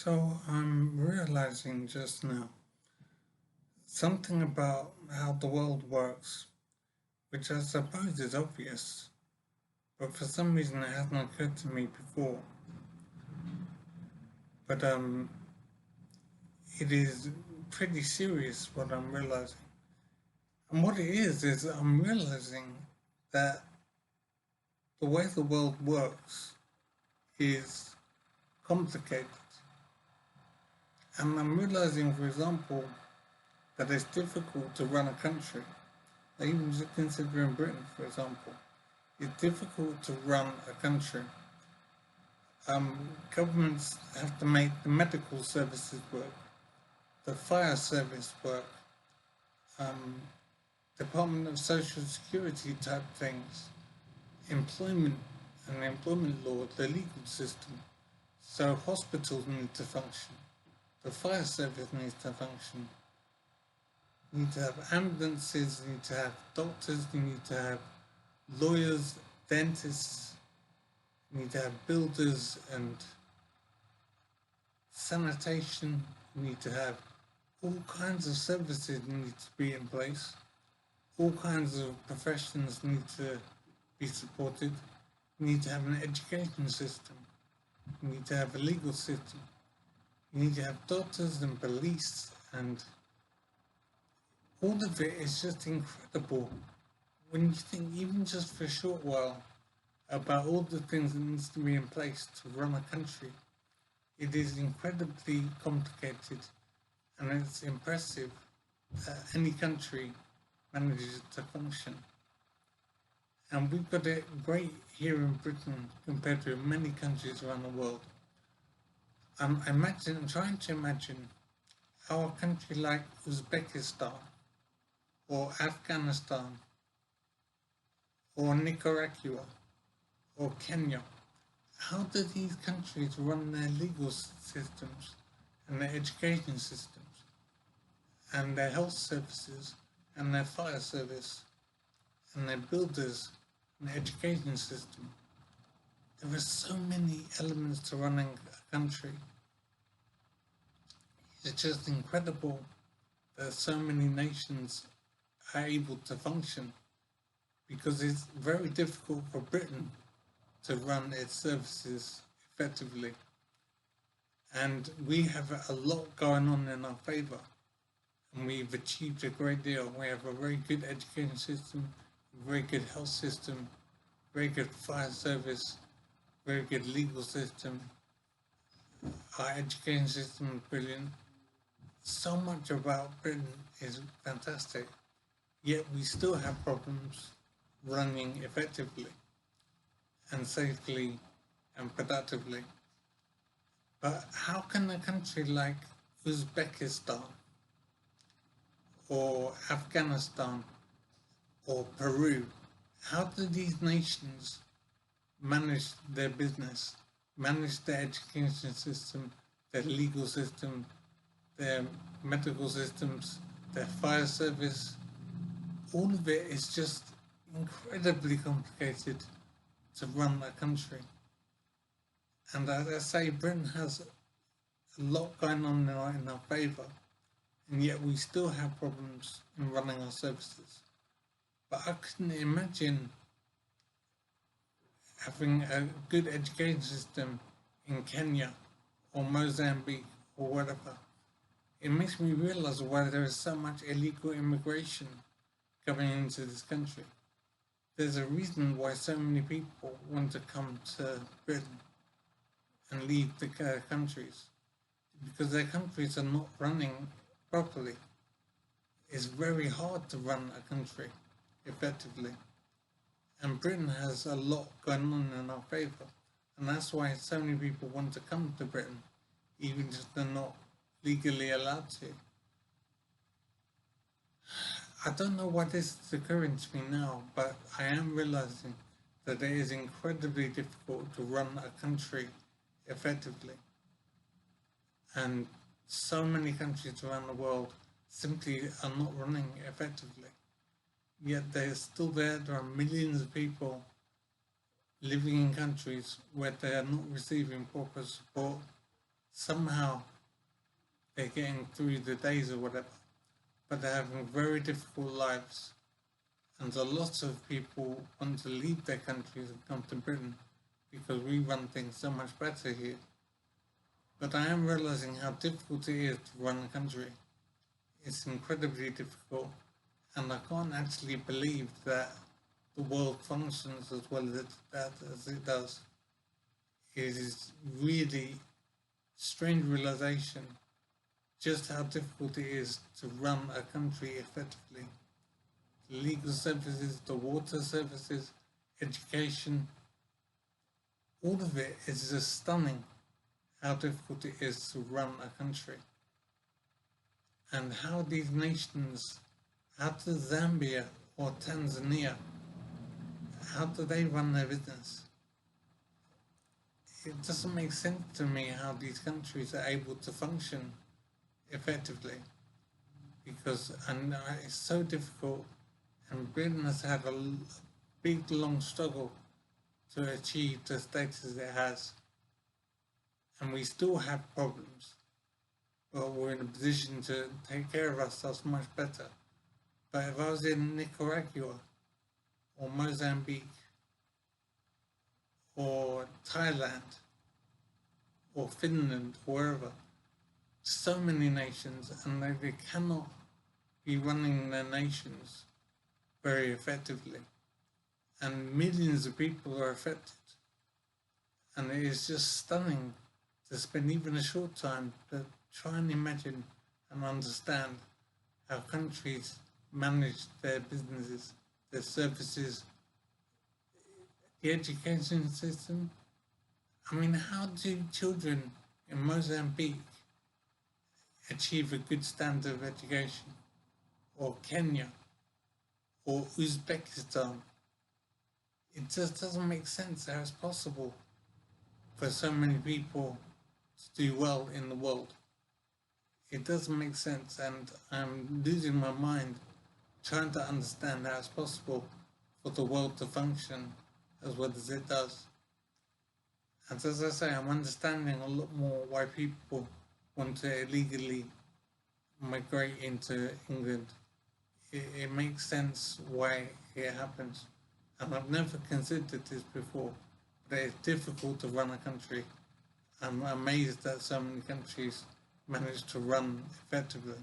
So I'm realizing just now something about how the world works, which I suppose is obvious, but for some reason it hasn't occurred to me before. But it is pretty serious what I'm realizing. And what it is I'm realizing that the way the world works is complicated. And I'm realizing, for example, that it's difficult to run a country. Even just considering Britain, for example, it's difficult to run a country. Governments have to make the medical services work, the fire service work, um, Department of Social Security type things, employment and employment law, the legal system. So hospitals need to function, the fire service needs to function. You need to have ambulances, you need to have doctors, you need to have lawyers, dentists, you need to have builders and sanitation, you need to have all kinds of services need to be in place. All kinds of professions need to be supported. You need to have an education system. You need to have a legal system. You need to have doctors and police, and all of it is just incredible when you think, even just for a short while, about all the things that needs to be in place to run a country. It is incredibly complicated, and it's impressive that any country manages to function. And we've got it great here in Britain compared to many countries around the world. I'm trying to imagine how a country like Uzbekistan or Afghanistan or Nicaragua or Kenya, how do these countries run their legal systems and their education systems and their health services and their fire service and their builders and their education system? There are so many elements to running a country. It's just incredible that so many nations are able to function, because it's very difficult for Britain to run its services effectively. And we have a lot going on in our favour, and we've achieved a great deal. We have a very good education system, a very good health system, very good fire service, very good legal system. Our education system is brilliant. So much about Britain is fantastic, yet we still have problems running effectively and safely and productively. But how can a country like Uzbekistan or Afghanistan or Peru, how do these nations manage their business, manage their education system, their legal system, their medical systems, their fire service? All of it is just incredibly complicated to run a country. And as I say, Britain has a lot going on in our favour, and yet we still have problems in running our services. But I couldn't imagine having a good education system in Kenya or Mozambique or whatever. It makes me realise why there is so much illegal immigration coming into this country. There's a reason why so many people want to come to Britain and leave the countries, because their countries are not running properly. It's very hard to run a country effectively. And Britain has a lot going on in our favour, and that's why so many people want to come to Britain, even if they're not legally allowed to. I don't know why this is occurring to me now, but I am realising that it is incredibly difficult to run a country effectively. And so many countries around the world simply are not running effectively. Yet they're still there. There are millions of people living in countries where they are not receiving proper support, somehow they're getting through the days or whatever, but they're having very difficult lives. And a lot of people want to leave their countries and come to Britain because we run things so much better here. But I am realizing how difficult it is to run a country. It's incredibly difficult, and I can't actually believe that the world functions as well as it does. It is really strange realization just how difficult it is to run a country effectively. The legal services, the water services, education, all of it is just stunning how difficult it is to run a country. And how these nations, how does Zambia or Tanzania, how do they run their business? It doesn't make sense to me how these countries are able to function effectively, because it's so difficult, and Britain has had a big long struggle to achieve the status it has, and we still have problems, but we're in a position to take care of ourselves much better. But if I was in Nicaragua or Mozambique or Thailand or Finland, or wherever, so many nations, and they cannot be running their nations very effectively, and millions of people are affected, and it is just stunning to spend even a short time to try and imagine and understand how countries manage their businesses, their services, the education system. I mean, how do children in Mozambique achieve a good standard of education? Or Kenya? Or Uzbekistan? It just doesn't make sense how it's possible for so many people to do well in the world. It doesn't make sense, and I'm losing my mind trying to understand how it's possible for the world to function as well as it does. And as I say, I'm understanding a lot more why people want to illegally migrate into England. It makes sense why it happens. And I've never considered this before, but it's difficult to run a country. I'm amazed that so many countries manage to run effectively.